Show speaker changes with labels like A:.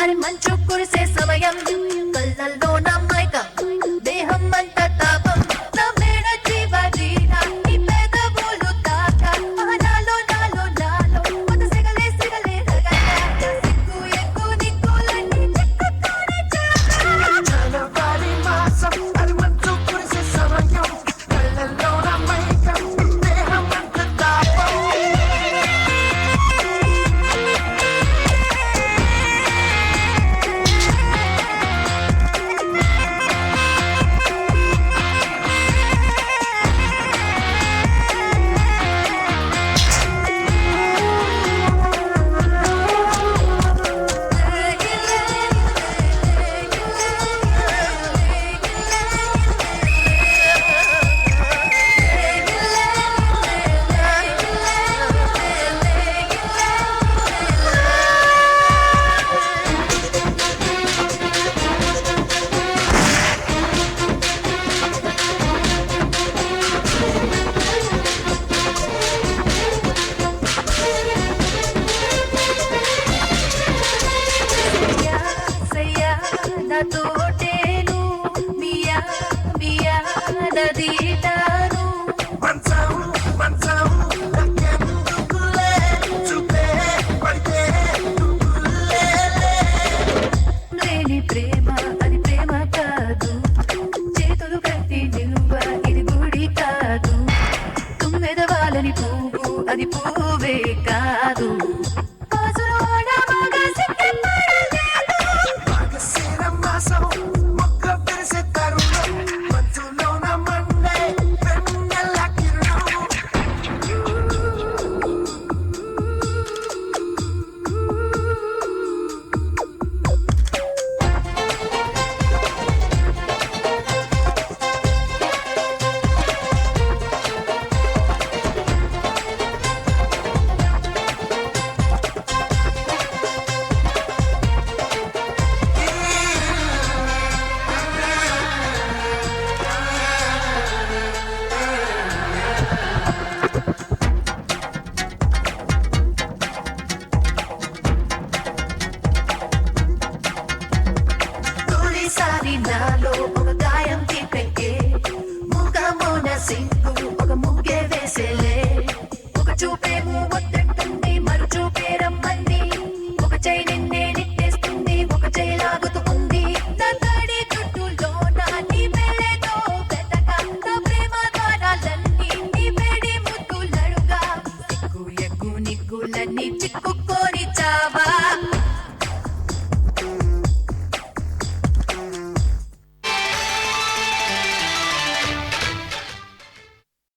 A: అరే మంచు కురిసే సమయం కళ్ళల్లో నా మైకం దేహం అంతా తాపం నా మేడ జీవజీన నీ పెదవులు తాక నాలో నాలో నాలో కొత్త సిగలే సిగలే రగల సిగ్గు ఎక్కు నిక్కులన్నీ చిక్కుతూనే
B: జనవరి మాసం అది మంచు కురిసే సమయం కళ్ళల్లో నా మైకం దేహం అంతా తాపం
A: తోటేను మియా మియా నదీటాను
B: మంచం మంచం నాకెందుకులే చూపే పడితే నువ్వులే
A: లేని ప్రేమ అది ప్రేమ కాదు చేతులు కట్టి నిలువ ఇది గుడి కాదు తుమ్మెదవాలని పువ్వు అది పువ్వే కాదు కాసులోన మగ సిగ్గపడలేదు
B: ఆగస్టు మాసం మొగ్గ విరిసే తరుణం మంచులోన మండే వెన్నెల కిరణం
A: తొలిసారి నాలో ఒక గాయం తీపెక్కే ముఖమున సిగ్గు ఒక ముగ్గే వేసేలే ఒక చూపేమో వద్దంటుంది మరు చూపే రమ్మంది ఒక చేయి నిన్నే నిట్టేస్తుంది ఒక చేయి లాగుతూ ఉంది నా తడి చుట్టూలోన నీ వేలేదో వెతక నా ప్రేమ ద్వారాలన్నీ నీ వేడి ముద్దులడుగా సిగ్గు ఎగ్గు నిగ్గులన్నీ చిక్కు